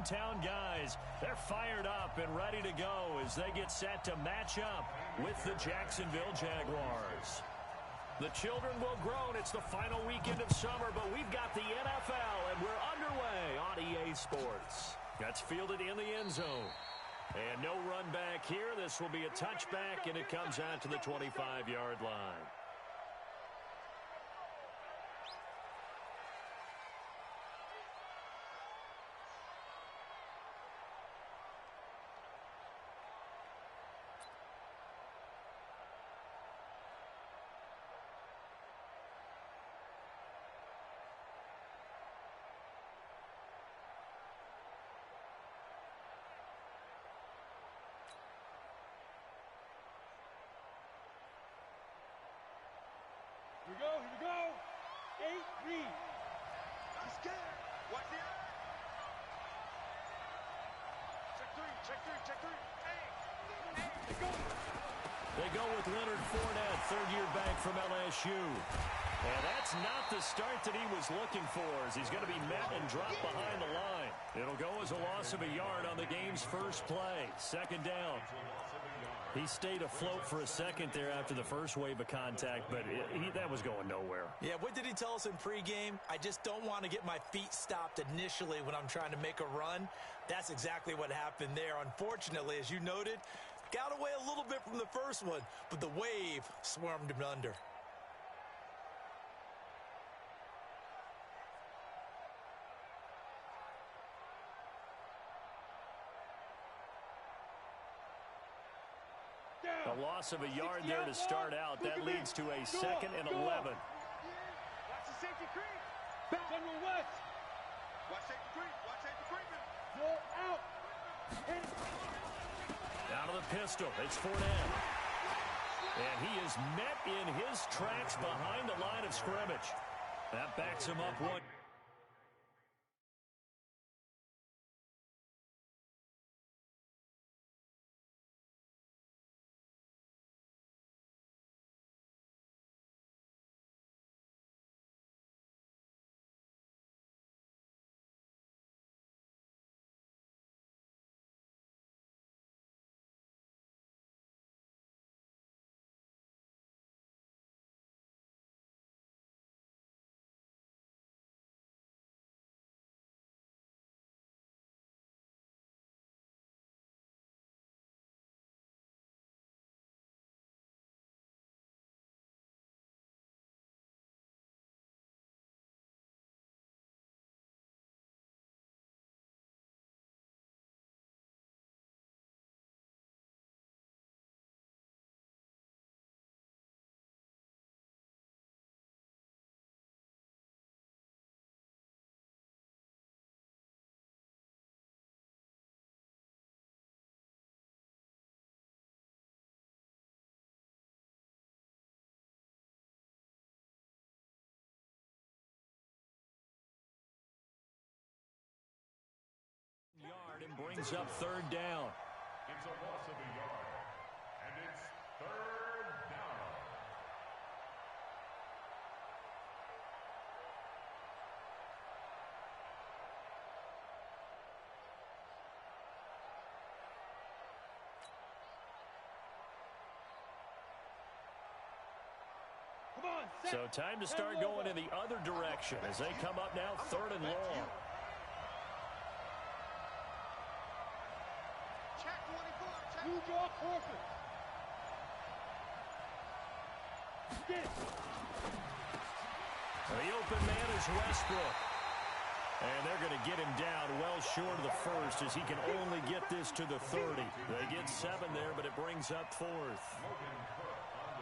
hometown guys. They're fired up and ready to go as they get set to match up with the Jacksonville Jaguars. The children will groan. It's the final weekend of summer, but we've got the NFL, and we're underway on EA Sports. That's fielded in the end zone. And no run back here. This will be a touchback, and it comes out to the 25-yard line. Here we go, here we go. 8, read. He's scared. Watch the eye. Check three. Hey. They go. They go with Leonard Fournette, third-year back from LSU. And that's not the start that he was looking for, as he's going to be met and dropped behind the line. It'll go as a loss of a yard on the game's first play. Second down. He stayed afloat for a second there after the first wave of contact, but that was going nowhere. Yeah, what did he tell us in pregame? I just don't want to get my feet stopped initially when I'm trying to make a run. That's exactly what happened there. Unfortunately, as you noted, got away a little bit from the first one, but the wave swarmed him under. A loss of a yard there to start out. That leads to a 2nd and 11. Watch the safety creep. General West. Watch safety creep. Watch safety creeping. Go out. Hit it. Out of the pistol. It's Fournette. And he is met in his tracks behind the line of scrimmage. That backs him up one. Yard and brings up third down. It's a loss of a yard, and it's third down. Come on, set. So time to start going in the other direction as they come up now, 3rd and long. Check 24. Check. New draw forfeit. Get it. The open man is Westbrook. And they're going to get him down well short of the first as he can only get this to the 30. They get 7 there, but it brings up 4th.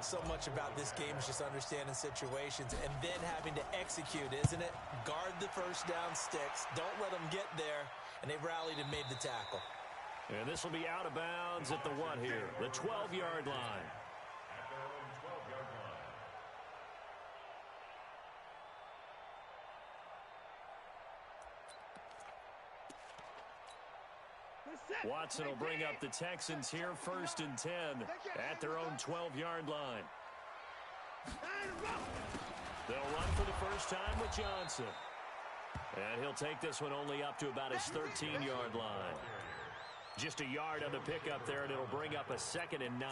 So much about this game is just understanding situations and then having to execute, isn't it? Guard the first down sticks. Don't let them get there. And they rallied and made the tackle. And this will be out of bounds at the what here? The 12-yard line. At their own 12-yard line. Watson will bring up the Texans here, 1st and 10 at their own 12-yard line. They'll run for the first time with Johnson. And he'll take this one only up to about his 13-yard line. Just a yard on the pickup there, and it'll bring up a 2nd and 9.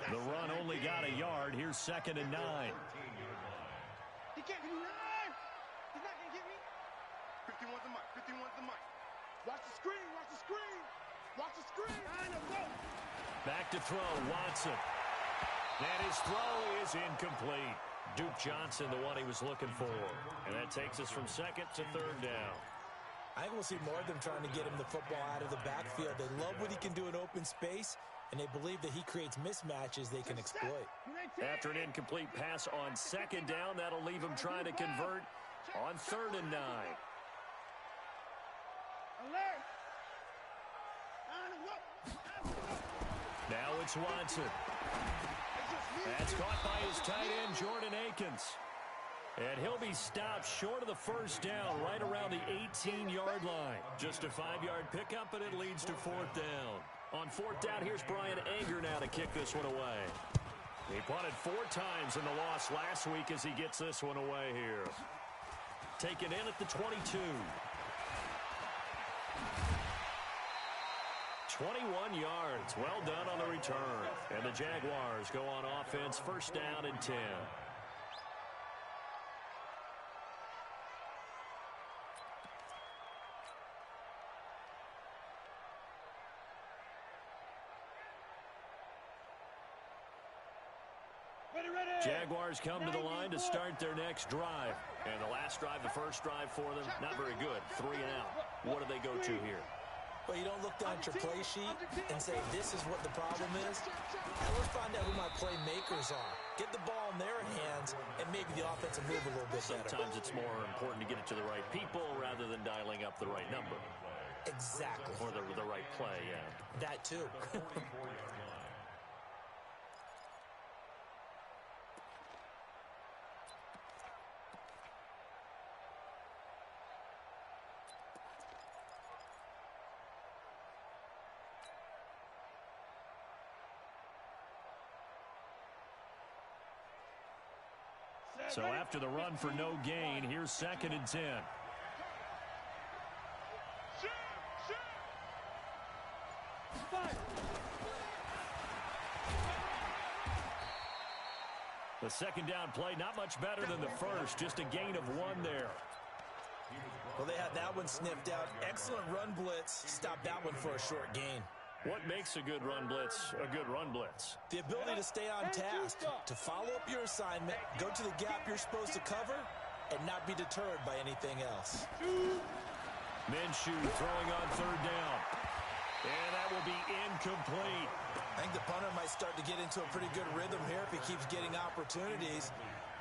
The run only got a yard. Here's 2nd and 9. He can't get me. He's not going to get me. 51's the mic. 51's the mic. Watch the screen. Watch the screen. Watch the screen. Back to throw, Watson. And his throw is incomplete. Duke Johnson, the one he was looking for. And that takes us from 2nd to 3rd down. I think we'll see more of them trying to get him the football out of the backfield. They love what he can do in open space, and they believe that he creates mismatches they can exploit. After an incomplete pass on 2nd down, that'll leave him trying to convert on 3rd and 9. Now it's Watson. That's caught by his tight end, Jordan Akins. And he'll be stopped short of the 1st down, right around the 18-yard line. Just a 5-yard pickup, but it leads to 4th down. On 4th down, here's Brian Anger now to kick this one away. He punted 4 times in the loss last week as he gets this one away here. Taken in at the 22. 21 yards. Well done on the return. And the Jaguars go on offense, 1st down and 10. Jaguars come to the line to start their next drive. And the last drive, the first drive for them, not very good. 3 and out. What do they go to here? Well, you don't look down at your play sheet and say, this is what the problem is. Now let's find out who my playmakers are. Get the ball in their hands, and maybe the offense will move a little bit better. Sometimes it's more important to get it to the right people rather than dialing up the right number. Exactly. Or the right play, yeah. That too. So after the run for no gain, here's 2nd and 10. The 2nd down play, not much better than the first, just a gain of 1 there. Well, they had that one sniffed out. Excellent run blitz. Stop that one for a short gain. What makes a good run blitz a good run blitz? The ability to stay on task, to follow up your assignment, go to the gap you're supposed to cover, and not be deterred by anything else. Minshew throwing on 3rd down. And that will be incomplete. I think the punter might start to get into a pretty good rhythm here if he keeps getting opportunities.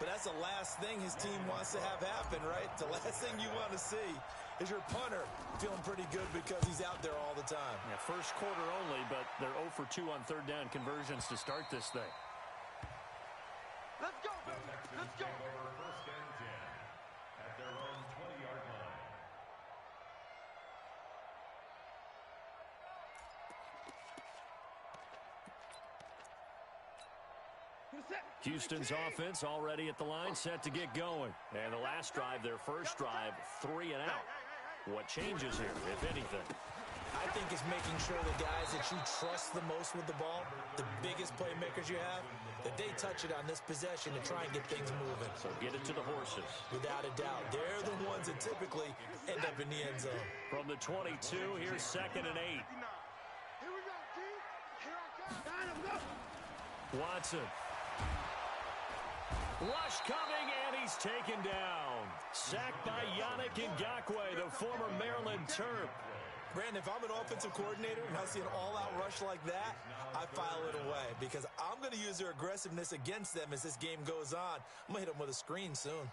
But that's the last thing his team wants to have happen, right? The last thing you want to see is your punter feeling pretty good because he's out there all the time. Yeah, first quarter only, but they're 0 for 2 on 3rd down conversions to start this thing. Let's go, baby. Let's go. 1st and 10 at their own 20-yard line. Houston's offense already at the line, set to get going. And the last drive, their first drive, 3 and out. What changes here, if anything? I think it's making sure the guys that you trust the most with the ball, the biggest playmakers you have, that they touch it on this possession to try and get things moving. So get it to the horses. Without a doubt. They're the ones that typically end up in the end zone. From the 22, here's 2nd and 8. Here we go, D. Here I come. Watson. Rush coming, and he's taken down. Sacked by Yannick Ngakoue, the former Maryland Terp. Brandon, if I'm an offensive coordinator and I see an all-out rush like that, I file it away because I'm going to use their aggressiveness against them as this game goes on. I'm going to hit them with a screen soon.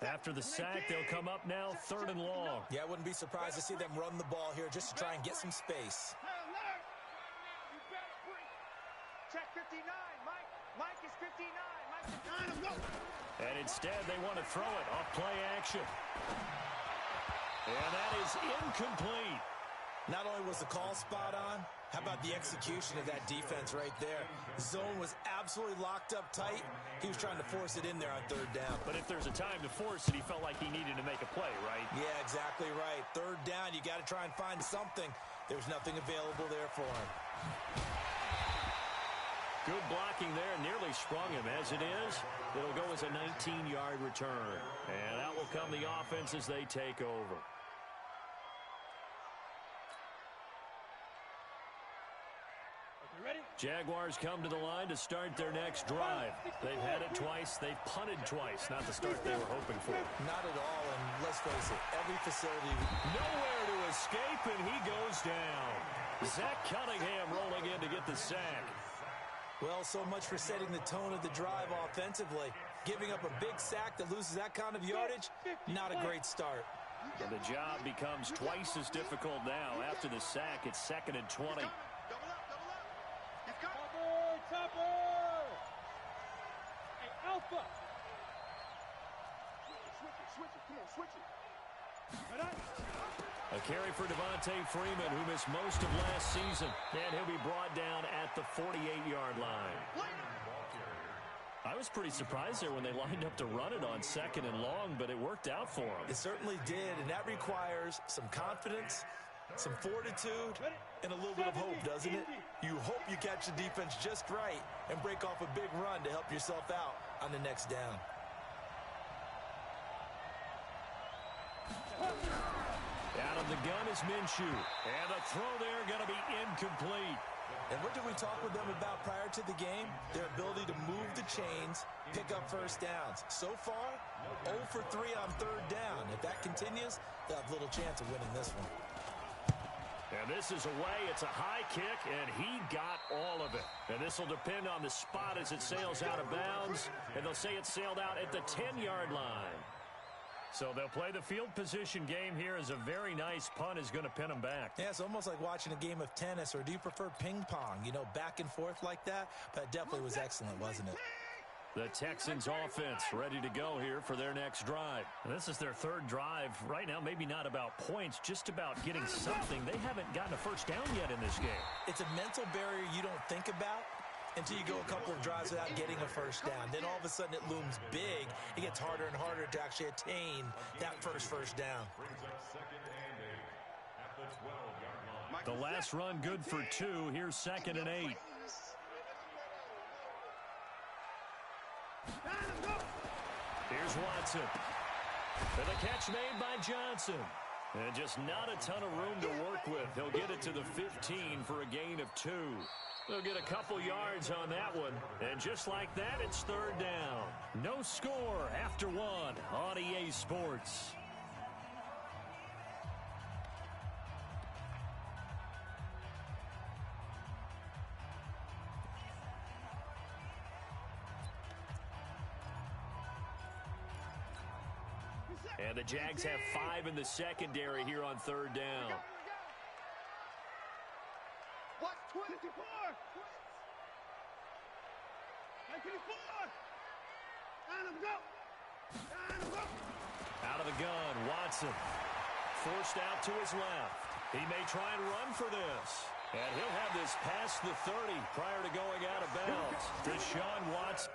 After the sack, they'll come up now 3rd and long. Yeah, I wouldn't be surprised to see them run the ball here just to try and get some space. Check 59, Mike. Mike is 59. Mike is 9. And instead, they want to throw it off play action. And that is incomplete. Not only was the call spot on, how about the execution of that defense right there? The zone was absolutely locked up tight. He was trying to force it in there on third down. But if there's a time to force it, he felt like he needed to make a play, right? Yeah, exactly right. Third down, you got to try and find something. There's nothing available there for him. Good blocking there, nearly sprung him. As it is, it'll go as a 19-yard return. And out will come the offense as they take over. Jaguars come to the line to start their next drive. They've had it twice. They've punted twice. Not the start they were hoping for. Not at all, and let's face it, every facility... Nowhere to escape, and he goes down. Zach Cunningham rolling in to get the sack. Well, so much for setting the tone of the drive offensively. Giving up a big sack that loses that kind of yardage, not a great start. And the job becomes twice as difficult now. After the sack, it's 2nd and 20. Topper! Hey, Alpha! Switch it. Come on, switch it. A carry for Devontae Freeman, who missed most of last season. And he'll be brought down at the 48-yard line. I was pretty surprised there when they lined up to run it on 2nd and long, but it worked out for them. It certainly did, and that requires some confidence, some fortitude, and a little bit of hope, doesn't it? You hope you catch the defense just right and break off a big run to help yourself out on the next down. Out of the gun is Minshew. And the throw there going to be incomplete. And what did we talk with them about prior to the game? Their ability to move the chains, pick up first downs. So far, 0 for 3 on third down. If that continues, they'll have little chance of winning this one. And this is away. It's a high kick, and he got all of it. And this will depend on the spot as it sails out of bounds. And they'll say it sailed out at the 10-yard line. So they'll play the field position game here as a very nice punt is going to pin them back. Yeah, it's almost like watching a game of tennis, or do you prefer ping pong? You know, back and forth like that? But it definitely was excellent, wasn't it? The Texans offense ready to go here for their next drive. And this is their third drive right now, maybe not about points, just about getting something. They haven't gotten a first down yet in this game. It's a mental barrier you don't think about until you go a couple of drives without getting a first down. Then all of a sudden it looms big. It gets harder and harder to actually attain that first down. The last run good for 2. Here's 2nd and 8. Here's Watson. And the catch made by Johnson. And just not a ton of room to work with. He'll get it to the 15 for a gain of 2. They'll get a couple yards on that one. And just like that, it's third down. No score after 1 on EA Sports. And the Jags have 5 in the secondary here on third down. Watch 24! 94! And him go! And him go! Out of the gun, Watson. Forced out to his left. He may try and run for this. And he'll have this past the 30 prior to going out of bounds. Deshaun Watson.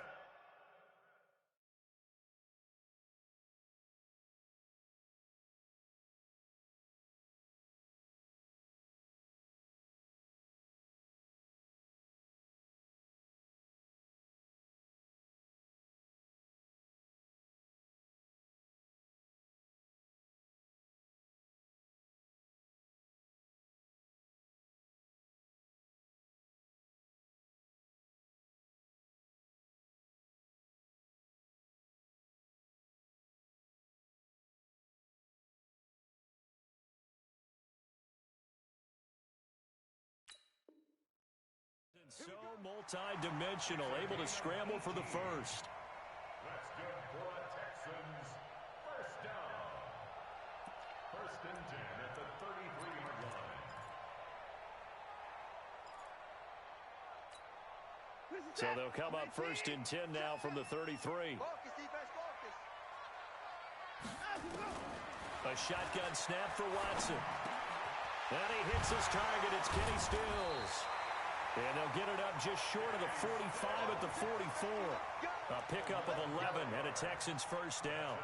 So multi-dimensional, able to scramble for the first. That's good for a Texans first down. 1st and 10 at the 33-yard line. So they'll come up 1st and 10 now from the 33. Focus, defense, focus. A A shotgun snap for Watson. And he hits his target. It's Kenny Stills. And they'll get it up just short of the 45 at the 44. A pickup of 11 and a Texans first down.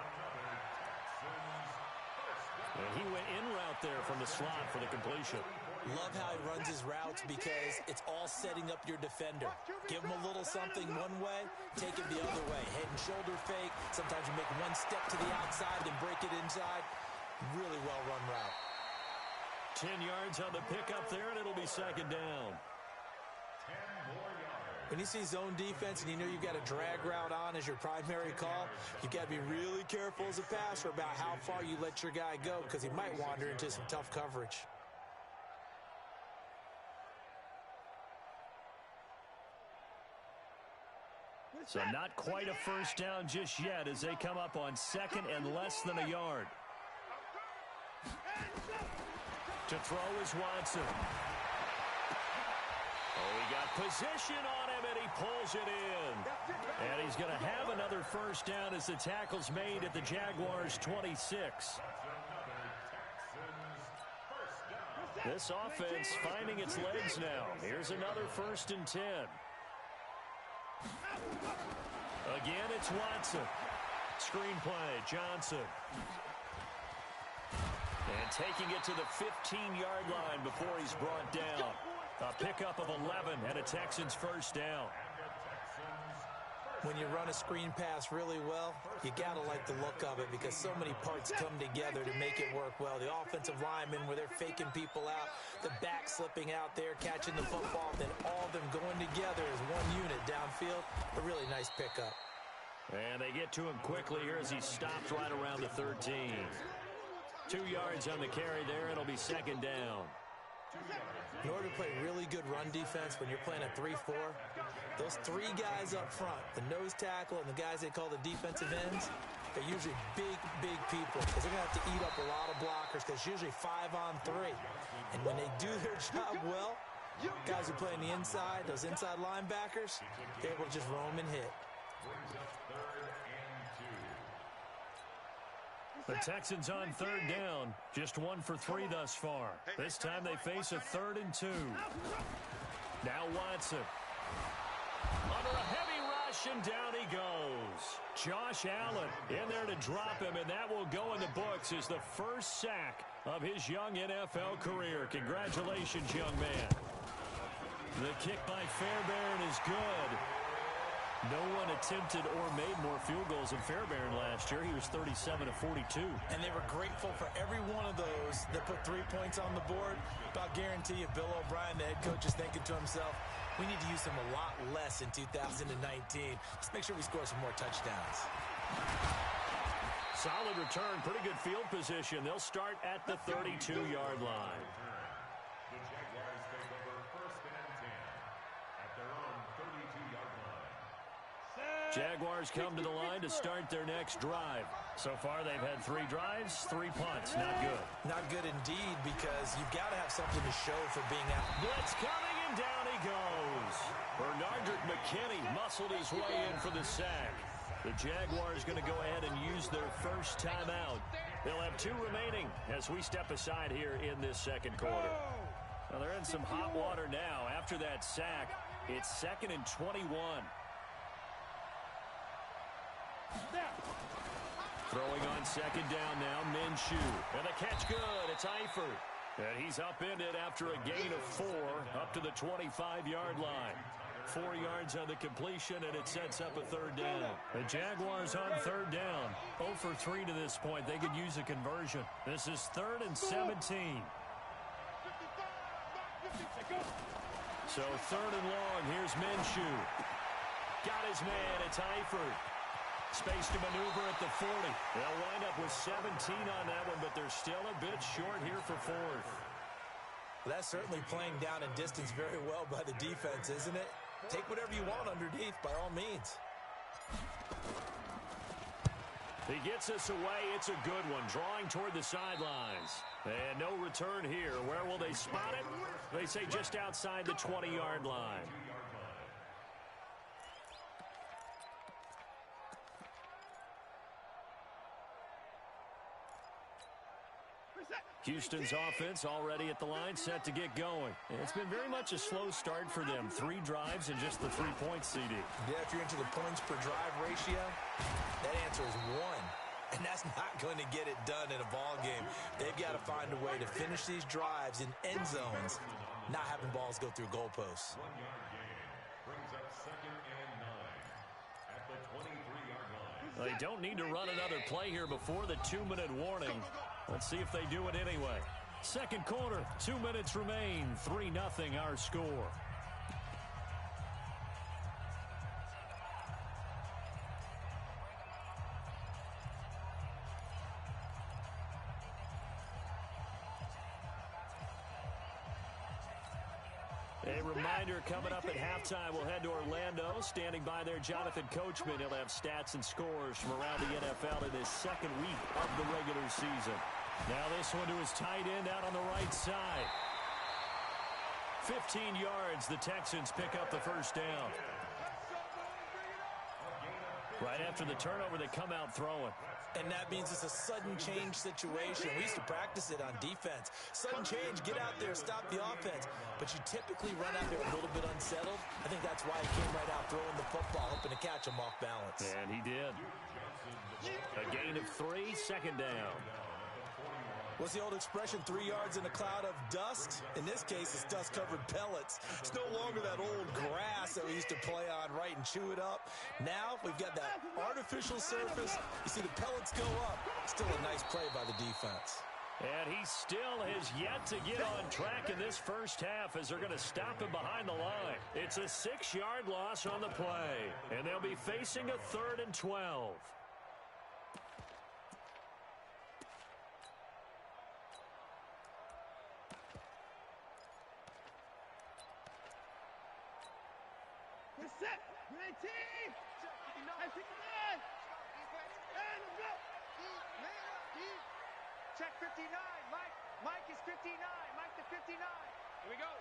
And he went in route there from the slot for the completion. Love how he runs his routes because it's all setting up your defender. Give him a little something one way, take it the other way. Head and shoulder fake. Sometimes you make one step to the outside, then break it inside. Really well-run route. 10 yards on the pickup there, and it'll be second down. When you see zone defense and you know you've got a drag route on as your primary call, you've got to be really careful as a passer about how far you let your guy go because he might wander into some tough coverage. So not quite a first down just yet as they come up on second and less than a yard. To throw is Watson. Oh, he got position on him, and he pulls it in. And he's going to have another first down as the tackle's made at the Jaguars' 26. This offense finding its legs now. Here's another 1st and 10. Again, it's Watson. Screenplay, Johnson. And taking it to the 15-yard line before he's brought down. A pickup of 11 and a Texans first down. When you run a screen pass really well, you got to like the look of it because so many parts come together to make it work well. The offensive linemen where they're faking people out, the back slipping out there, catching the football, then all of them going together as one unit downfield. A really nice pickup. And they get to him quickly here as he stops right around the 13. 2 yards on the carry there. It'll be second down. In order to play really good run defense when you're playing a 3-4, those three guys up front, the nose tackle and the guys they call the defensive ends, they're usually big, big people because they're going to have to eat up a lot of blockers because it's usually 5-on-3. And when they do their job well, guys who play on the inside, those inside linebackers, they're able to just roam and hit. The Texans on third down, just 1 for 3 thus far. This time they face a 3rd and 2. Now Watson. Under a heavy rush, and down he goes. Josh Allen in there to drop him, and that will go in the books as the first sack of his young NFL career. Congratulations, young man. The kick by Fairbairn is good. No one attempted or made more field goals than Fairbairn last year. He was 37 of 42. And they were grateful for every one of those that put 3 points on the board. But I'll guarantee you, Bill O'Brien, the head coach, is thinking to himself, we need to use him a lot less in 2019. Let's make sure we score some more touchdowns. Solid return, pretty good field position. They'll start at the 32-yard line. The Jaguars take over 1st and 10 at their own 32-yard line. Jaguars come to the line to start their next drive. So far, they've had 3 drives, 3 punts. Not good. Not good indeed because you've got to have something to show for being out. Blitz coming, and down he goes. Bernardrick McKinney muscled his way in for the sack. The Jaguars going to go ahead and use their first timeout. They'll have 2 remaining as we step aside here in this second quarter. Well, they're in some hot water now. After that sack, it's 2nd and 21. Throwing on second down now, Minshew. And the catch good. It's Eifert. And he's upended after a gain of 4 up to the 25-yard line. 4 yards on the completion, and it sets up a 3rd down. The Jaguars on 3rd down. 0 for 3 to this point. They could use a conversion. This is 3rd and 17. So 3rd and long. Here's Minshew. Got his man. It's Eifert. Space to maneuver at the 40. They'll wind up with 17 on that one, but they're still a bit short here for 4th. Well, that's certainly playing down in distance very well by the defense, isn't it? Take whatever you want underneath, by all means. He gets us away. It's a good one. Drawing toward the sidelines. And no return here. Where will they spot it? They say just outside the 20-yard line. Houston's offense already at the line, set to get going. It's been very much a slow start for them. 3 drives and just the 3 points, CD. Yeah, if you're into the points per drive ratio, that answer is 1. And that's not going to get it done in a ball game. They've got to find a way to finish these drives in end zones, not having balls go through goalposts. 1-yard gain brings up 2nd and 9 at the 23-yard line. They don't need to run another play here before the 2-minute warning. Let's see if they do it anyway. Second quarter, 2 minutes remain. 3-0 our score. A reminder coming up at halftime, we'll head to Orlando. Standing by there, Jonathan Coachman. He'll have stats and scores from around the NFL in his second week of the regular season. Now this one to his tight end out on the right side. 15 yards, the Texans pick up the first down. Right after the turnover, they come out throwing. And that means it's a sudden change situation. We used to practice it on defense. Sudden change, get out there, stop the offense. But you typically run out there a little bit unsettled. I think that's why he came right out throwing the football, hoping to catch him off balance. And he did. A gain of 3, second down. What's the old expression, 3 yards in a cloud of dust? In this case, it's dust-covered pellets. It's no longer that old grass that we used to play on, right, and chew it up. Now we've got that artificial surface. You see the pellets go up. Still a nice play by the defense. And he still has yet to get on track in this first half as they're going to stop him behind the line. It's a 6-yard loss on the play, and they'll be facing a 3rd and 12. Set. 19. And 59. And go. Check 59. Mike is 59. Mike to 59. Here we go.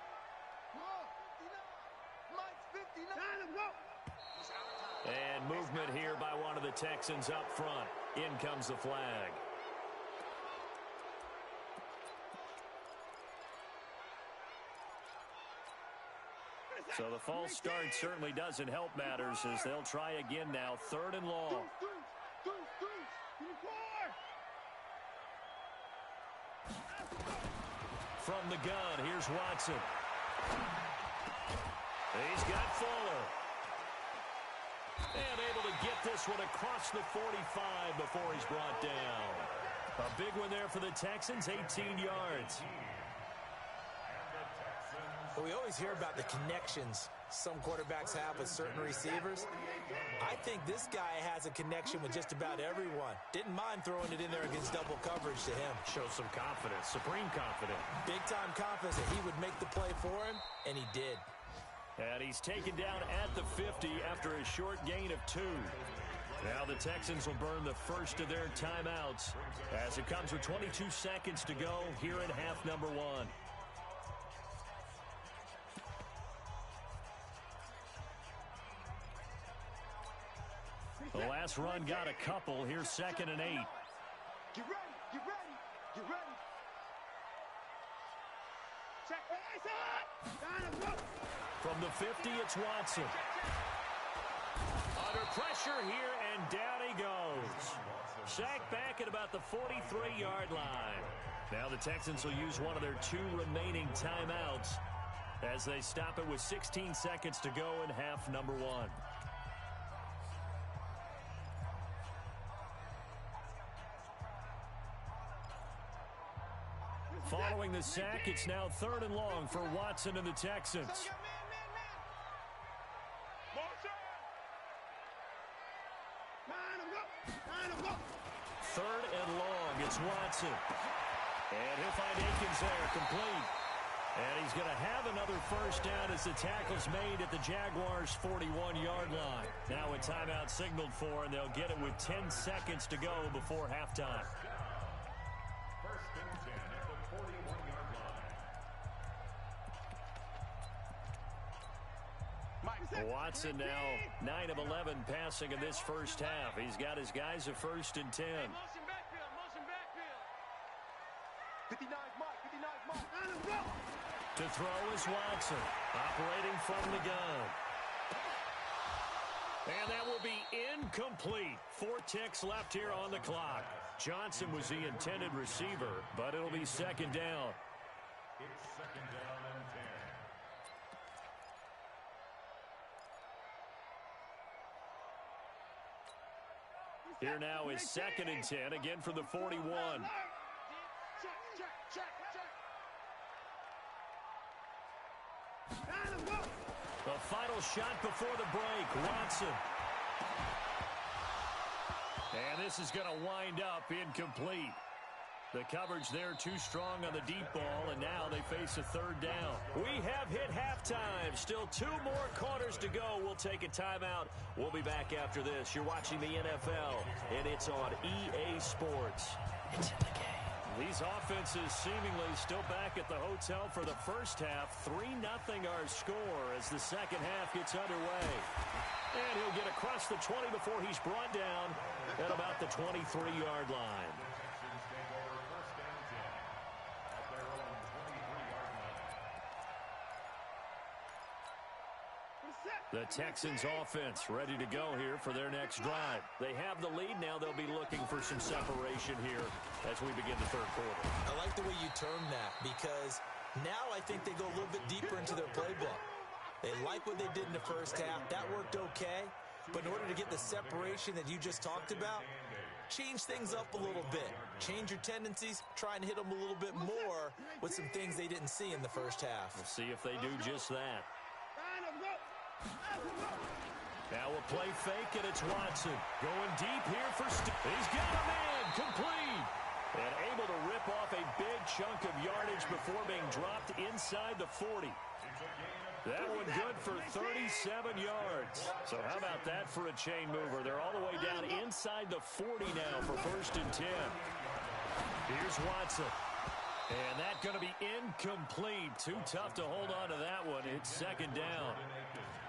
Whoa, 59. Mike's 59. And go. And movement here by one of the Texans up front. In comes the flag. So the false start certainly doesn't help matters as they'll try again now. 3rd and long. From the gun, here's Watson. He's got Fuller. And able to get this one across the 45 before he's brought down. A big one there for the Texans, 18 yards. We always hear about the connections some quarterbacks have with certain receivers. I think this guy has a connection with just about everyone. Didn't mind throwing it in there against double coverage to him. Shows some confidence, supreme confidence. Big-time confidence that he would make the play for him, and he did. And he's taken down at the 50 after a short gain of 2. Now the Texans will burn the first of their timeouts as it comes with 22 seconds to go here in half number 1. The last run got a couple. Here's 2nd and 8. Get ready. Get ready. Get ready. Check. From the 50, it's Watson. Under pressure here, and down he goes. Sacked back at about the 43-yard line. Now the Texans will use one of their 2 remaining timeouts as they stop it with 16 seconds to go in half number 1. Following the sack, it's now 3rd and long for Watson and the Texans. 3rd and long, it's Watson. And he'll find Akins there, complete. And he's going to have another first down as the tackle's made at the Jaguars' 41-yard line. Now a timeout signaled for, and they'll get it with 10 seconds to go before halftime. First and 10 at the 41-yard line. Watson now 9 of 11 passing in this first half. He's got his guys at 1st and 10. Motion backfield. Motion backfield. 59. throw is Watson, operating from the gun. And that will be incomplete. 4 ticks left here on the clock. Johnson was the intended receiver, but it'll be second down. It's second down and 10. Here now is second and 10, again from the 41. The final shot before the break, Watson. And this is going to wind up incomplete. The coverage there too strong on the deep ball, and now they face a third down. We have hit halftime. Still 2 more quarters to go. We'll take a timeout. We'll be back after this. You're watching the NFL, and it's on EA Sports. It's in the game. These offenses seemingly still back at the hotel for the first half. 3-0 our score as the second half gets underway. And he'll get across the 20 before he's brought down at about the 23-yard line. The Texans offense ready to go here for their next drive. They have the lead now. They'll be looking for some separation here as we begin the third quarter. I like the way you term that because now I think they go a little bit deeper into their playbook. They like what they did in the first half. That worked okay. But in order to get the separation that you just talked about, change things up a little bit. Change your tendencies. Try and hit them a little bit more with some things they didn't see in the first half. We'll see if they do just that. Now a play fake, and it's Watson. Going deep here for he's got a man, complete. And able to rip off a big chunk of yardage before being dropped inside the 40. That one good for 37 yards. So how about that for a chain mover? They're all the way down inside the 40 now for first and 10. Here's Watson. And that's going to be incomplete. Too tough to hold on to that one. It's second down.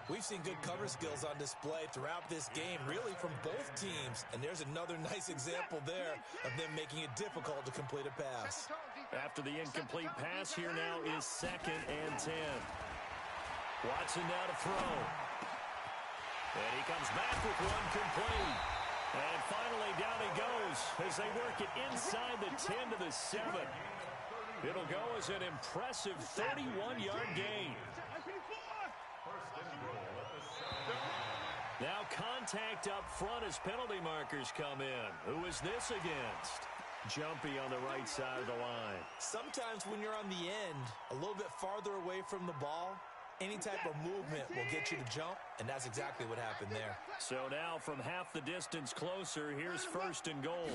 We've seen good cover skills on display throughout this game, really from both teams. And there's another nice example there of them making it difficult to complete a pass. After the incomplete pass, here now is second and 10. Watson now to throw. And he comes back with one complete. And finally down he goes as they work it inside the 10 to the 7. It'll go as an impressive 31-yard gain. Now contact up front as penalty markers come in. Who is this against? Jumpy on the right side of the line. Sometimes when you're on the end, a little bit farther away from the ball, any type of movement will get you to jump, and that's exactly what happened there. So now from half the distance closer, here's first and goal.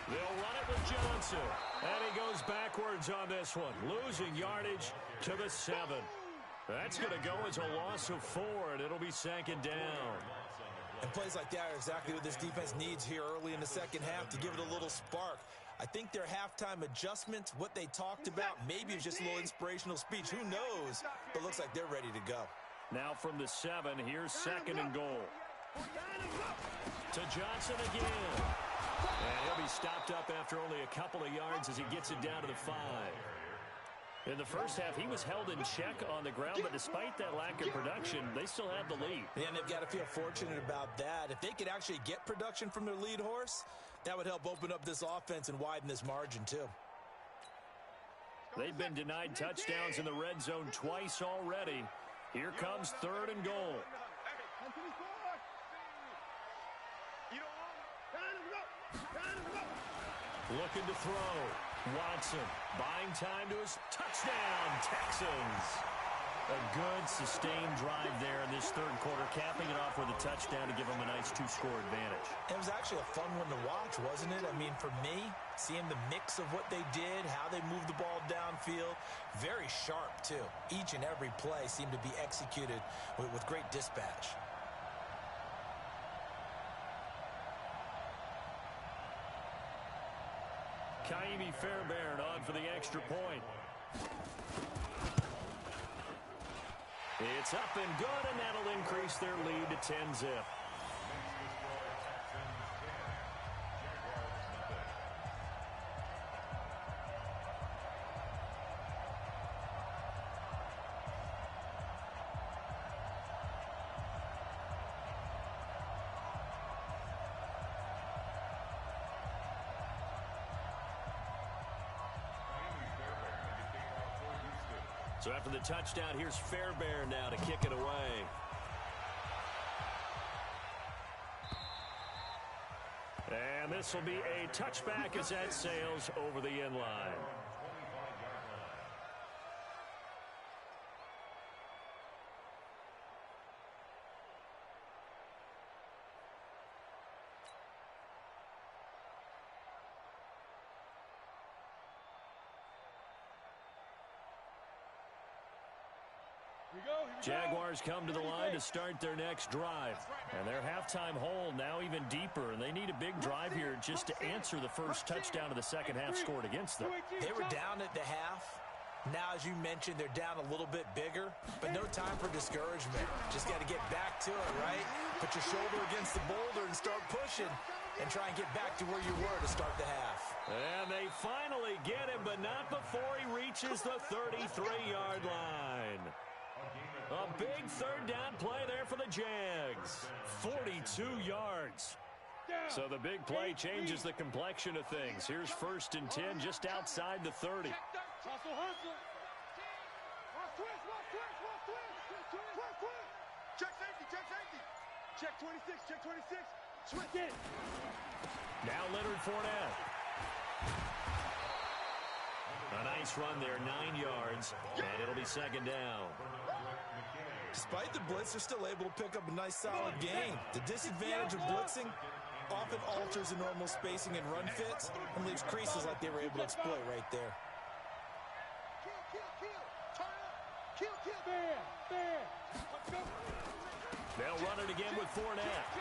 They'll run it with Johnson. And he goes backwards on this one, losing yardage to the 7. That's going to go as a loss of 4, and it'll be second down. And plays like that are exactly what this defense needs here early in the second half to give it a little spark. I think their halftime adjustments, what they talked about, maybe it's just a little inspirational speech. Who knows? But looks like they're ready to go. Now from the 7, here's second and goal. To Johnson again. And he'll be stopped up after only a couple of yards as he gets it down to the 5. In the first half, he was held in check on the ground, but despite that lack of production, they still have the lead. And they've got to feel fortunate about that. If they could actually get production from their lead horse, that would help open up this offense and widen this margin, too. They've been denied touchdowns in the red zone twice already. Here comes third and goal. Looking to throw. Watson buying time to his touchdown, Texans. A good sustained drive there in this third quarter, capping it off with a touchdown to give them a nice 2-score advantage. It was actually a fun one to watch, wasn't it? I mean, for me, seeing the mix of what they did, how they moved the ball downfield, very sharp, too. Each and every play seemed to be executed with great dispatch. Kaimi Fairbairn on for the extra point. It's up and good, and that'll increase their lead to 10-zip. So after the touchdown, here's Fairbairn now to kick it away. And this will be a touchback as that sails over the end line. Jaguars come to the line to start their next drive. And their halftime hole now even deeper, and they need a big drive here just to answer the first touchdown of the second half scored against them. They were down at the half. Now, as you mentioned, they're down a little bit bigger, but no time for discouragement. Just got to get back to it, right? Put your shoulder against the boulder and start pushing and try and get back to where you were to start the half. And they finally get him, but not before he reaches the 33-yard line. A big third down play there for the Jags. 42 yards. So the big play changes the complexion of things. Here's 1st and 10 just outside the 30. Hustle, hustle. Check safety, check safety. Check 26, check 26. Switch it. Now Leonard Fournette. A nice run there, 9 yards, and it'll be second down. Despite the blitz, they're still able to pick up a nice solid gain. The disadvantage of blitzing often alters the normal spacing and run fits and leaves creases like they were able to exploit right there. They'll run it again with Fournette.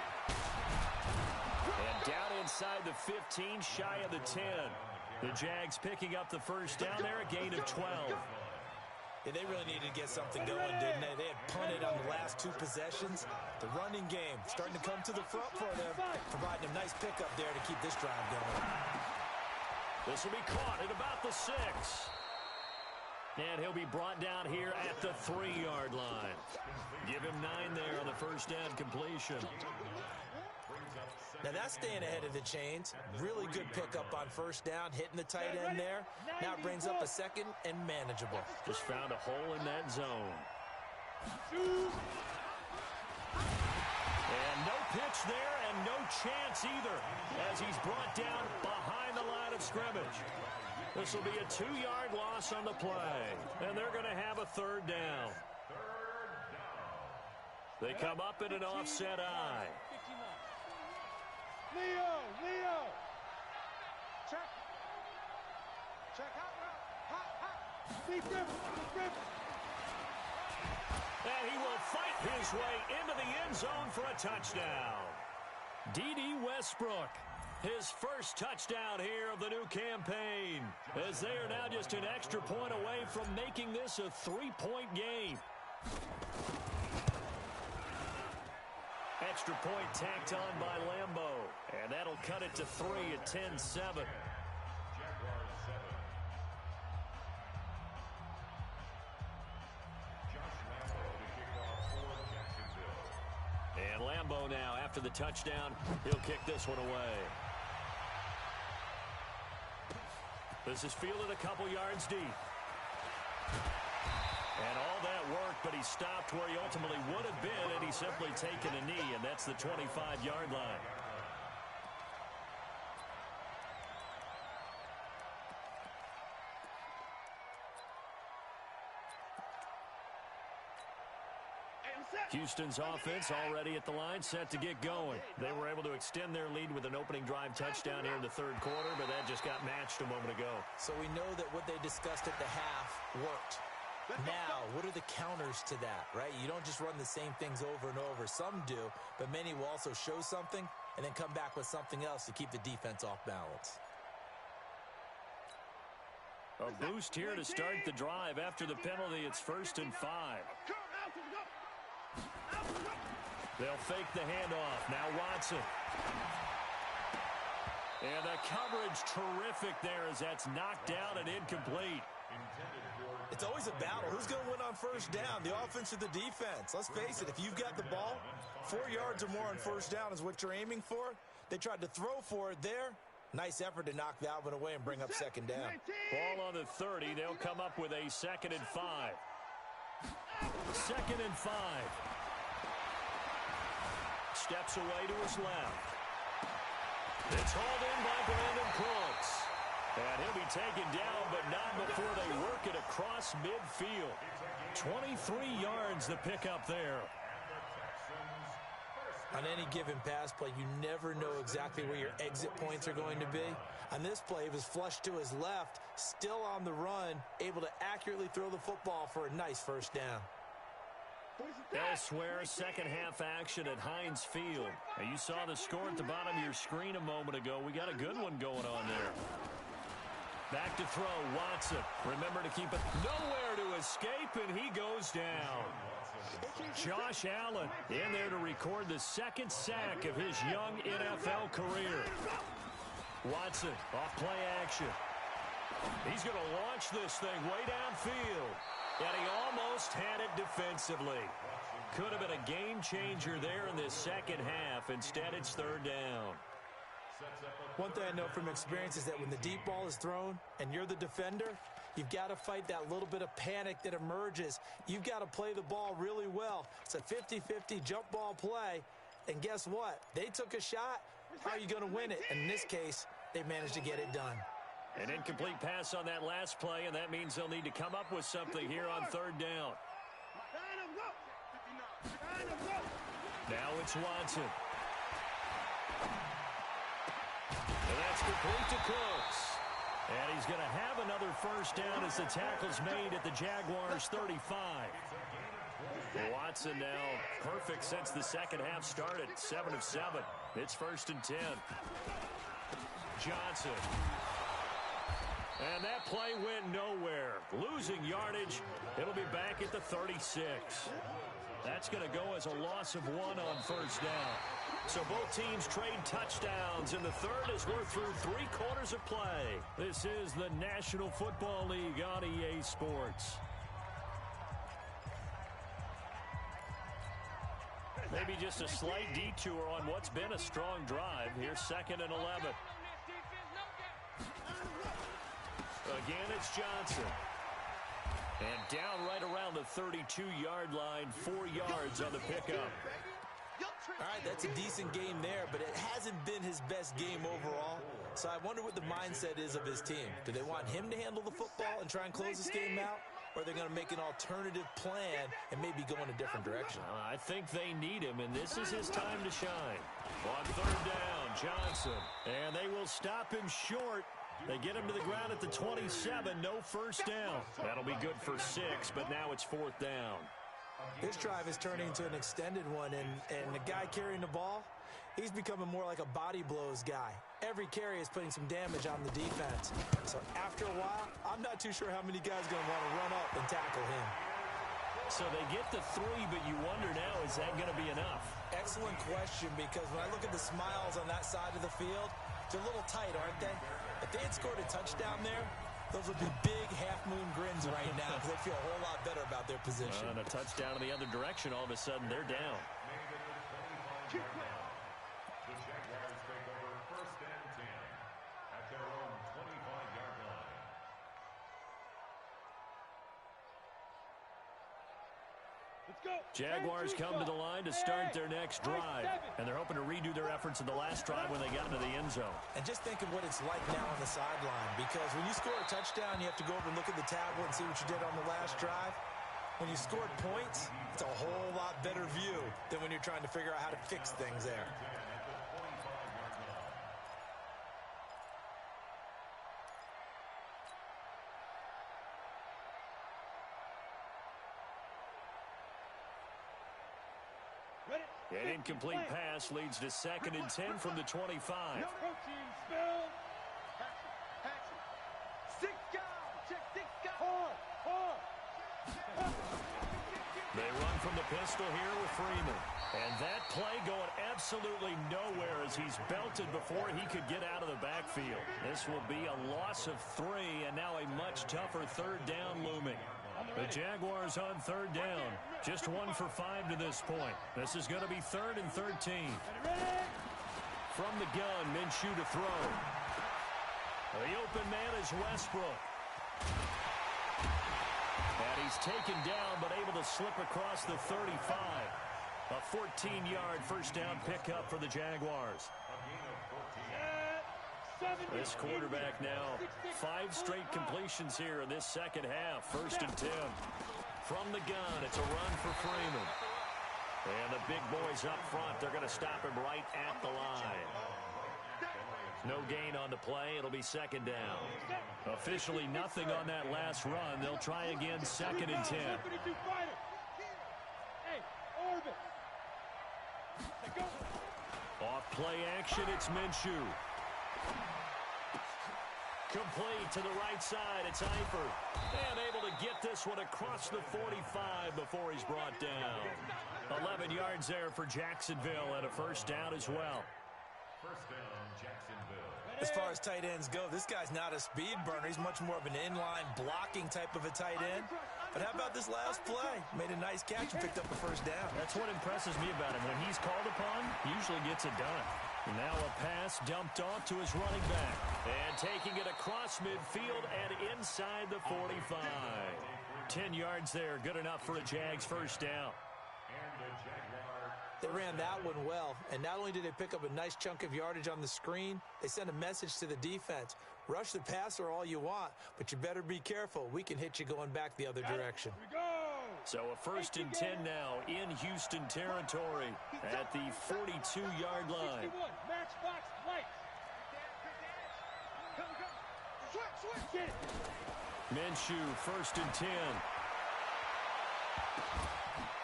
And down inside the 15, shy of the 10. The Jags picking up the first down there, a gain of 12. Yeah, they really needed to get something going, didn't they? They had punted on the last 2 possessions. The running game starting to come to the front for them, providing a nice pickup there to keep this drive going. This will be caught at about the 6. And he'll be brought down here at the 3-yard line. Give him 9 there on the first down completion. Now that's staying ahead of the chains. Really good pickup on first down, hitting the tight end there. Now it brings up a second and manageable. Just found a hole in that zone. And no pitch there and no chance either as he's brought down behind the line of scrimmage. This will be a 2-yard loss on the play, and they're going to have a third down. They come up in an offset eye. Leo. Check. Check, hot. Deep river. And he will fight his way into the end zone for a touchdown. D.D. Westbrook, his first touchdown here of the new campaign, as they are now just an extra point away from making this a 3-point game. Extra point tacked on by Lambo, and that'll cut it to 3 at 10-7. And Lambo now, after the touchdown, he'll kick this one away. This is fielded a couple yards deep. And all that work, but he stopped where he ultimately would have been had he simply taken a knee, and that's the 25-yard line. Houston's offense already at the line, set to get going. They were able to extend their lead with an opening drive touchdown here in the third quarter, but that just got matched a moment ago. So we know that what they discussed at the half worked. Now, what are the counters to that, right? You don't just run the same things over and over. Some do, but many will also show something and then come back with something else to keep the defense off balance. A boost here to start the drive. After the penalty, it's 1st and 5. They'll fake the handoff. Now Watson. And the coverage terrific there as that's knocked down and incomplete. It's always a battle. Who's going to win on first down, the offense or the defense? Let's face it, if you've got the ball, 4 yards or more on first down is what you're aiming for. They tried to throw for it there. Nice effort to knock that one away and bring up second down. Ball on the 30. They'll come up with a 2nd and 5. 2nd and 5. Steps away to his left. It's hauled in by Brandon Cooks. And he'll be taken down, but not before they work it across midfield. 23 yards the pickup there. On any given pass play, you never know exactly where your exit points are going to be. On this play, he was flushed to his left, still on the run, able to accurately throw the football for a nice first down. Elsewhere, second half action at Heinz Field. Now, you saw the score at the bottom of your screen a moment ago. We got a good one going on there. Back to throw, Watson. Remember to keep it nowhere to escape, and he goes down. Josh Allen in there to record the second sack of his young NFL career. Watson off play action. He's going to launch this thing way downfield. And he almost had it defensively. Could have been a game changer there in this second half. Instead, it's third down. One thing I know from experience is that when the deep ball is thrown and you're the defender, you've got to fight that little bit of panic that emerges. You've got to play the ball really well. It's a 50-50 jump ball play. And guess what? They took a shot. How are you going to win it? And in this case, they managed to get it done. An incomplete pass on that last play, and that means they'll need to come up with something here on third down. Now it's Watson. And that's complete to Cooks. And he's going to have another first down as the tackle's made at the Jaguars' 35. Watson now perfect since the second half started, 7 of 7. It's 1st and 10. Johnson. And that play went nowhere. Losing yardage. It'll be back at the 36. That's going to go as a loss of 1 on first down. So both teams trade touchdowns in the third as we're through 3 quarters of play. This is the National Football League on EA Sports. Maybe just a slight detour on what's been a strong drive. Here's 2nd and 11. Again, it's Johnson. And down right around the 32-yard line, 4 yards on the pickup. All right, that's a decent game there, but it hasn't been his best game overall. So I wonder what the mindset is of his team. Do they want him to handle the football and try and close this game out? Or are they going to make an alternative plan and maybe go in a different direction? I think they need him, and this is his time to shine. On third down, Johnson. And they will stop him short. They get him to the ground at the 27. No first down. That'll be good for 6, but now it's 4th down. This drive is turning into an extended one, and the guy carrying the ball, he's becoming more like a body blows guy. Every carry is putting some damage on the defense. So after a while, I'm not too sure how many guys are going to want to run up and tackle him. So they get the 3, but you wonder now, is that going to be enough? Excellent question, because when I look at the smiles on that side of the field, they're a little tight, aren't they? If they had scored a touchdown there, those would be big half-moon grins right now because they feel a whole lot better about their position. And a touchdown in the other direction, all of a sudden, they're down. The Jaguars take over 1st and 10 at their own 25-yard line. Let's go. Jaguars come to the line to start their next drive. And they're hoping to redo their efforts in the last drive when they got into the end zone. And just think of what it's like now on the sideline, because when you score a touchdown, you have to go over and look at the tablet and see what you did on the last drive. When you scored points, it's a whole lot better view than when you're trying to figure out how to fix things there. An incomplete pass leads to 2nd and 10 from the 25. No protein spill. Action. 6 guys. Check 6 guys. Hard. They run from the pistol here with Freeman. And that play going absolutely nowhere as he's belted before he could get out of the backfield. This will be a loss of 3, and now a much tougher third down looming. The Jaguars on third down. Just 1 for 5 to this point. This is going to be 3rd and 13. From the gun, Minshew to throw. The open man is Westbrook. And he He's taken down, but able to slip across the 35. A 14-yard first down pickup for the Jaguars. This quarterback now, 5 straight completions here in this second half. 1st and 10. From the gun, it's a run for Freeman. And the big boys up front, they're going to stop him right at the line. No gain on the play. It'll be 2nd down. Officially nothing on that last run. They'll try again 2nd and 10. Off play action, it's Minshew. Complete to the right side, it's Eifert. And able to get this one across the 45 before he's brought down. 11 yards there for Jacksonville and a first down as well. First down, Jacksonville. As far as tight ends go, this guy's not a speed burner. He's much more of an inline blocking type of a tight end. But how about this last play? Made a nice catch and picked up the first down. That's what impresses me about him. When he's called upon, he usually gets it done. Now a pass dumped off to his running back. And taking it across midfield and inside the 45. 10 yards there. Good enough for a Jags first down. They ran that one well, and not only did they pick up a nice chunk of yardage on the screen, they sent a message to the defense. Rush the passer all you want, but you better be careful. We can hit you going back the other direction. So a 1st and 10 now in Houston territory at the 42-yard line. Minshew, 1st and 10.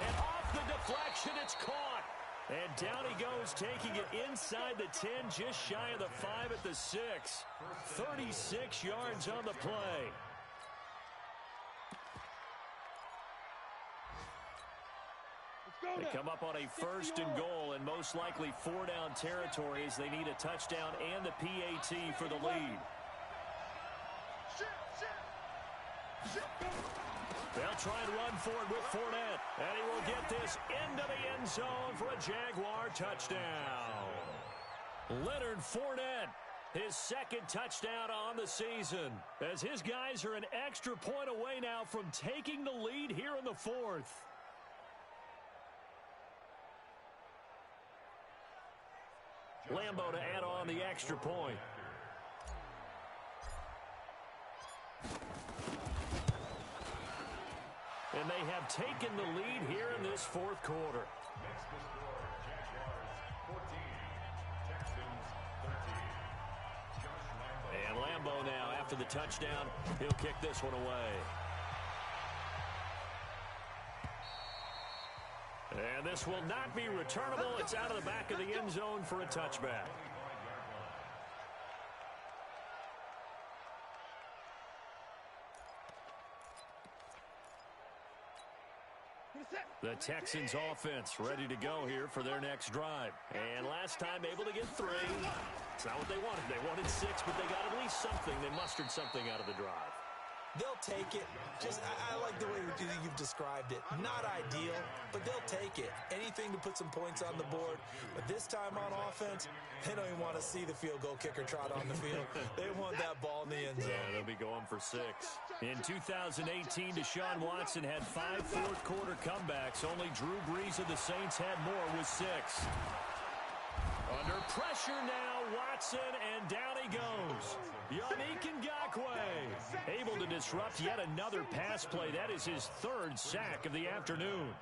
And off the deflection, it's caught. And down he goes, taking it inside the 10, just shy of the 5 at the 6. 36 yards on the play. They come up on a 1st and goal, and most likely 4-down territory as they need a touchdown and the PAT for the lead. They'll try and run for it with Fournette. And he will get this into the end zone for a Jaguar touchdown. Leonard Fournette, his 2nd touchdown on the season, as his guys are an extra point away now from taking the lead here in the 4th. Lambeau to add on the extra point. And they have taken the lead here in this 4th quarter. Next to score, Jaguars 14, Texans 13. Josh Lambeau. And Lambeau now, after the touchdown, he'll kick this one away. And this will not be returnable. It's out of the back of the end zone for a touchback. The Texans offense ready to go here for their next drive. And last time able to get 3. It's not what they wanted. They wanted 6, but they got at least something. They mustered something out of the drive. They'll take it. I like the way you've described it. Not ideal, but they'll take it. Anything to put some points on the board. But this time on offense, they don't even want to see the field goal kicker trot on the field. They want that ball in the end zone. Yeah, they'll be going for 6. In 2018, Deshaun Watson had 5 fourth-quarter comebacks. Only Drew Brees of the Saints had more with 6. Under pressure now, Watson, and down he goes. Yannick Ngakoue able to disrupt yet another pass play. That is his 3rd sack of the afternoon.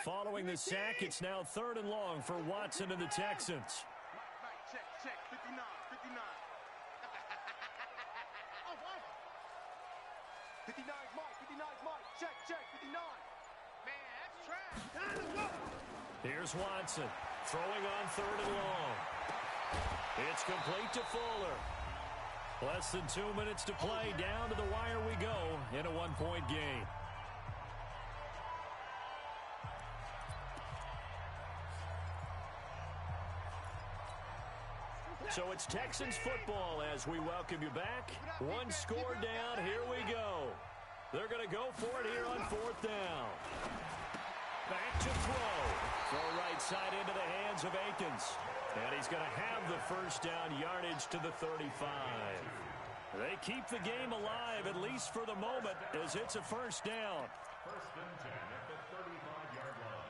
Following the sack, it's now 3rd and long for Watson and the Texans. Check, 59, 59. 59's Mike, 59's Mike. Check, 59. Man, that's trash. Let's go. Here's Watson, throwing on 3rd and long. It's complete to Fuller. Less than 2 minutes to play. Down to the wire we go in a 1-point game. So it's Texans football as we welcome you back. 1 score down. Here we go. They're going to go for it here on 4th down. Back to throw. Throw right side into the hands of Akins. And he's going to have the first down, yardage to the 35. They keep the game alive, at least for the moment, as it's a first down. First and 10 at the 35-yard line.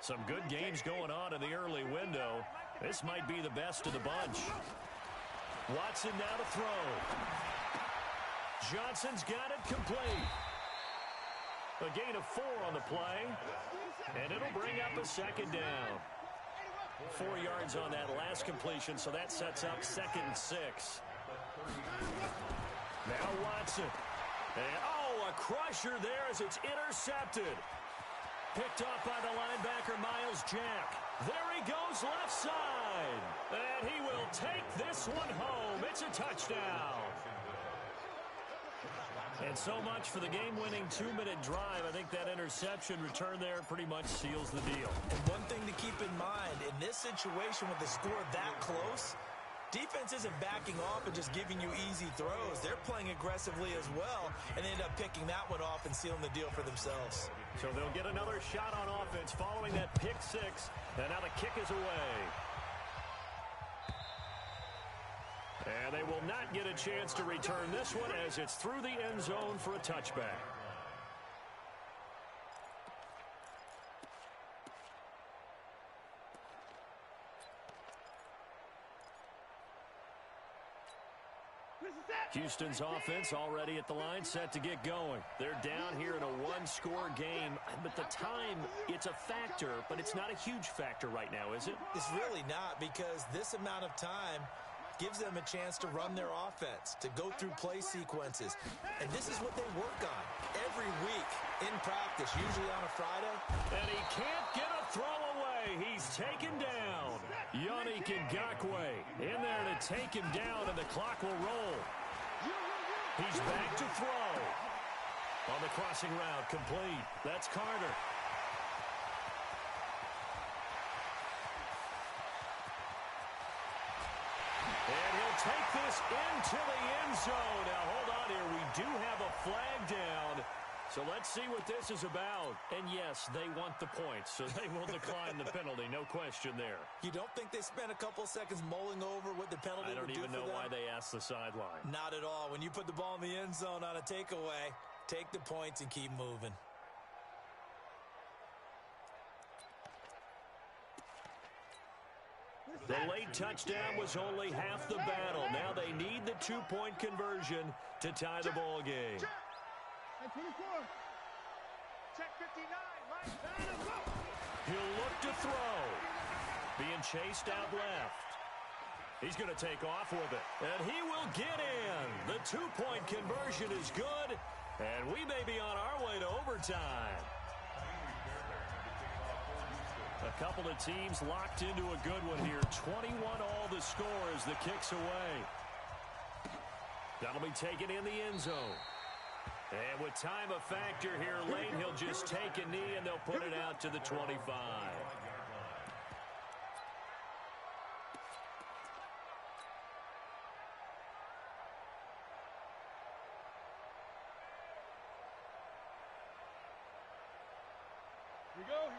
Some good games going on in the early window. This might be the best of the bunch. Watson now to throw. Johnson's got it complete. A gain of 4 on the play, and it'll bring up a second down. 4 yards on that last completion, so that sets up 2nd and 6. Now Watson. And, a crusher there as it's intercepted. Picked off by the linebacker, Miles Jack. There he goes left side. And he will take this one home. It's a touchdown. And so much for the game-winning 2-minute drive. I think that interception return there pretty much seals the deal. And one thing to keep in mind, in this situation with the score that close, defense isn't backing off and just giving you easy throws. They're playing aggressively as well, and they end up picking that one off and sealing the deal for themselves. So they'll get another shot on offense following that pick 6, and now the kick is away. And they will not get a chance to return this one as it's through the end zone for a touchback. Houston's offense already at the line, set to get going. They're down here in a one-score game, but the time, it's a factor, but it's not a huge factor right now, is it? It's really not, because this amount of time gives them a chance to run their offense, to go through play sequences. And this is what they work on every week in practice, usually on a Friday. And he can't get a throw away. He's taken down. Yannick Ngakoue in there to take him down, and the clock will roll. He's back to throw. On the crossing route, complete. That's Carter. And he'll take this into the end zone. Now, hold on here. We do have a flag down. So let's see what this is about. And yes, they want the points, so they will decline the penalty. No question there. You don't think they spent a couple seconds mulling over what the penalty would do for them? I don't even know why they asked the sideline. Not at all. When you put the ball in the end zone on a takeaway, take the points and keep moving. The late touchdown was only half the battle. Now they need the two-point conversion to tie the ball game. Check 24. Check 59. Line down and go. He'll look to throw. Being chased out left. He's going to take off with it. And he will get in. The two-point conversion is good. And we may be on our way to overtime. A couple of teams locked into a good one here. 21 all the score as the kick's away. That'll be taken in the end zone. And with time a factor here late, he'll just take a knee and they'll put it out to the 25.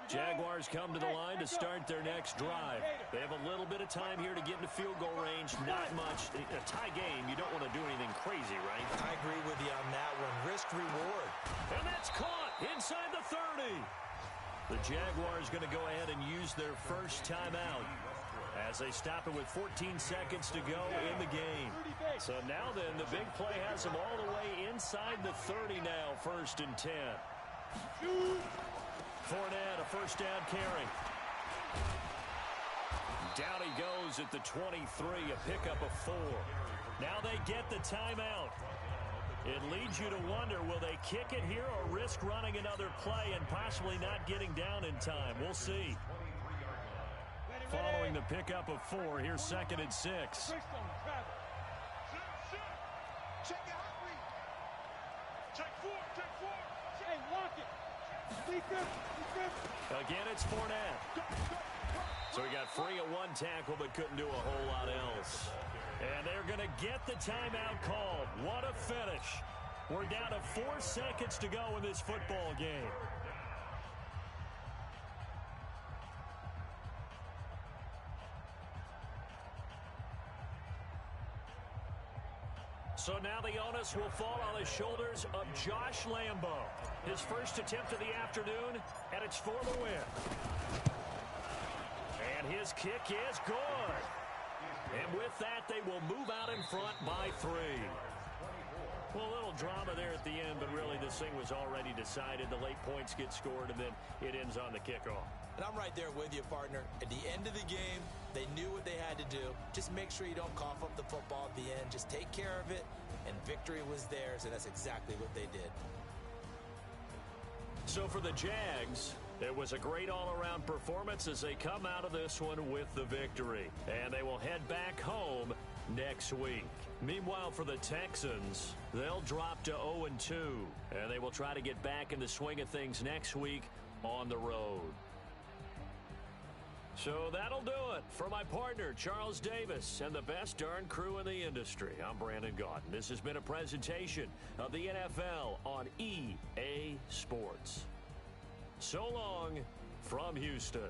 Jaguars come to the line to start their next drive. They have a little bit of time here to get into field goal range. Not much. A tie game, you don't want to do anything crazy, right? I agree with you on that one. Risk reward. And that's caught inside the 30. The Jaguars going to go ahead and use their first timeout as they stop it with 14 seconds to go in the game. So now then, the big play has them all the way inside the 30 now, 1st and 10. Fournette, a first down carry. Down he goes at the 23, a pickup of 4. Now they get the timeout. It leads you to wonder, will they kick it here or risk running another play and possibly not getting down in time? We'll see. Following the pickup of 4, here's 2nd and 6. Check it out, check 4, check 4. Hey, lock it. Again, it's Fournette. So he got free of one tackle but couldn't do a whole lot else. And they're going to get the timeout called. What a finish. We're down to 4 seconds to go in this football game. So now the onus will fall on the shoulders of Josh Lambo. His first attempt of the afternoon, and it's for the win. And his kick is good. And with that, they will move out in front by 3. Well, a little drama there at the end, but really this thing was already decided. The late points get scored, and then it ends on the kickoff. And I'm right there with you, partner. At the end of the game, they knew what they had to do. Just make sure you don't cough up the football at the end. Just take care of it, and victory was theirs, and that's exactly what they did. So for the Jags, it was a great all-around performance as they come out of this one with the victory. And they will head back home next week. Meanwhile, for the Texans, they'll drop to 0-2, and they will try to get back in the swing of things next week on the road. So that'll do it for my partner, Charles Davis, and the best darn crew in the industry. I'm Brandon Gaudin. This has been a presentation of the NFL on EA Sports. So long from Houston.